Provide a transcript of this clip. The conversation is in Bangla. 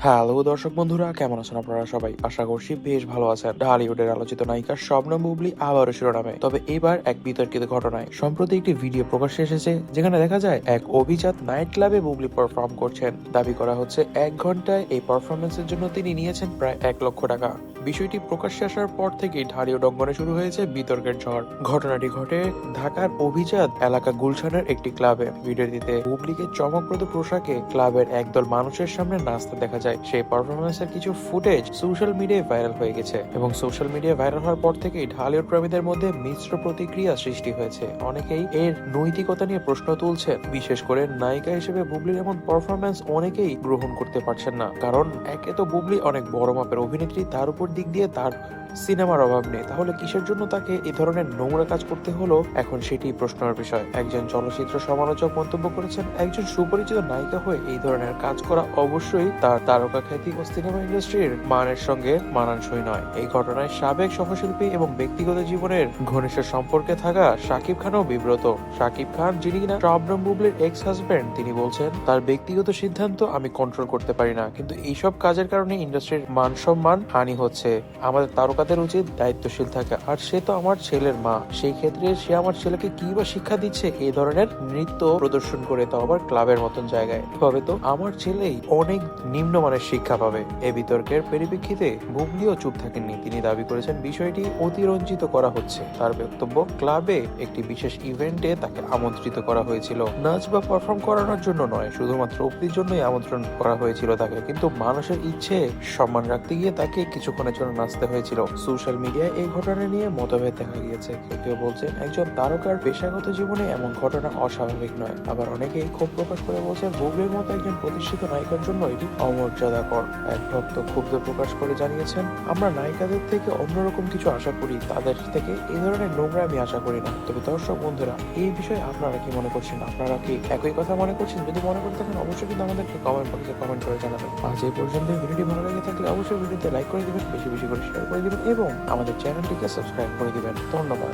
হ্যালো দর্শক বন্ধুরা, কেমন আছেন আপনারা সবাই? আশা করছি বেশ ভালো আছেন। ঢালিউডের আলোচিত নায়িকা শবনম বুবলি আবারও শিরোনামে, তবে এবার এক বিতর্কিত ঘটনায়। সম্প্রতি একটি ভিডিও প্রকাশ্যে এসেছে যেখানে দেখা যায় এক অভিজাত নাইট ক্লাবে বুবলি পারফর্ম করছেন। দাবি করা হচ্ছে 1 ঘন্টায় এই পারফরমেন্সের জন্য তিনি নিয়েছেন প্রায় 1 লক্ষ টাকা। বিষয়টি প্রকাশ্যে আসার পর থেকেই ঢালিউড অঙ্গনে শুরু হয়েছে বিতর্কের ঝড়। ঘটনাটি ঘটে ঢাকার অভিজাত এলাকা গুলশানের একটি ক্লাবে। ভিডিওটিতে বুবলিকে চমকপ্রদ পোশাকে ক্লাবের একদল মানুষের সামনে নাচতে দেখা যায়। সেই পারফরমেন্সের কিছু ফুটেজ সোশ্যাল মিডিয়ায় ভাইরাল হয়ে গেছে এবং সোশ্যাল মিডিয়ায় ভাইরাল হওয়ার পর থেকেই ঢালিউড প্রেমীদের মধ্যে মিশ্র প্রতিক্রিয়া সৃষ্টি হয়েছে। অনেকেই এর নৈতিকতা নিয়ে প্রশ্ন তুলছেন। বিশেষ করে নায়িকা হিসেবে বুবলির এমন পারফরমেন্স অনেকেই গ্রহণ করতে পারছেন না, কারণ একে তো বুবলি অনেক বড় মাপের অভিনেত্রী, তার উপর দিক দিয়ে তার সিনেমার অভাব নেই, তাহলে কিসের জন্য তাকে এই ধরনের নোংরা কাজ করতে হলো, এখন সেটি প্রশ্নের বিষয়। একজন চলচ্চিত্র সমালোচক মন্তব্য করেছেন, একজন সুপরিচিত নায়িকা হয়ে এই ধরনের কাজ করা অবশ্যই তার তারকা খ্যাতি ও সিনেমা ইন্ডাস্ট্রির মানের সঙ্গে মানানসই নয়। এই ঘটনায় সাবেক সহশিল্পী এবং ব্যক্তিগত জীবনের ঘনিষ্ঠ সম্পর্কে থাকা শাকিব খানও বিব্রত। শাকিব খান, যিনি কিনা শবনম বুবলির এক্স হাজবেন্ড, তিনি বলছেন, তার ব্যক্তিগত সিদ্ধান্ত আমি কন্ট্রোল করতে পারি না, কিন্তু এইসব কাজের কারণে ইন্ডাস্ট্রির মান সম্মান হানি হচ্ছে। আমাদের তারকাদের উচিত দায়িত্বশীল থাকা, আর সে তো আমার ছেলের মা। সেই ক্ষেত্রে সে আমার ছেলেকে কি বা শিক্ষা দিচ্ছে এই ধরনের নৃত্য প্রদর্শন করে, তো আবার ক্লাবের মতন জায়গায়? তবে তো আমার ছেলেই অনেক নিম্নমানের শিক্ষা পাবে। এই বিতর্কের পরিপ্রেক্ষিতে বুবলিও চুপ থাকেননি। তিনি দাবি করেছেন বিষয়টি অতিরঞ্জিত করা হচ্ছে। তার বক্তব্য, ক্লাবে একটি বিশেষ ইভেন্টে তাকে আমন্ত্রিত করা হয়েছিল, নাচ বা পারফর্ম করানোর জন্য নয়, শুধুমাত্র অপ্রির জন্যই আমন্ত্রণ করা হয়েছিল তাকে। কিন্তু মানুষের ইচ্ছে সম্মান রাখতে গিয়ে তাকে কিছুক্ষণের জন্য নাচতে হয়েছিল। সোশ্যাল মিডিয়ায় এই ঘটনা নিয়ে মতভেদ দেখা গিয়েছে। কেউ কেউ বলছেন একজন তারকার পেশাগত জীবনে এমন ঘটনা অস্বাভাবিক নয়, আবার অনেকেই ক্ষোভ প্রকাশ করে বলছেন বুবলির মতো একজন প্রতিষ্ঠিত নায়িকার জন্য এটি অমর্যাদাকর। এক ভক্ত ক্ষুব্ধ প্রকাশ করে জানিয়েছেন, আমরা নায়িকাদের থেকে অন্যরকম কিছু আশা করি, তাদের থেকে এই ধরনের নোংরা আমি আশা করি না। তবে দর্শক বন্ধুরা, এই বিষয়ে আপনারা কি মনে করছেন? আপনারা কি একই কথা মনে করছেন? যদি মনে করে থাকেন অবশ্যই কিন্তু আমাদেরকে কমেন্ট বক্সে কমেন্ট করে জানাবেন। আজ এই পর্যন্ত ভিডিওটি ভালো লেগে থাকলে অবশ্যই ভিডিওতে লাইক করে দিবেন, বেশি বেশি করে শেয়ার করে দিবেন এবং আমাদের চ্যানেলটিকে সাবস্ক্রাইব করে দিবেন। ধন্যবাদ।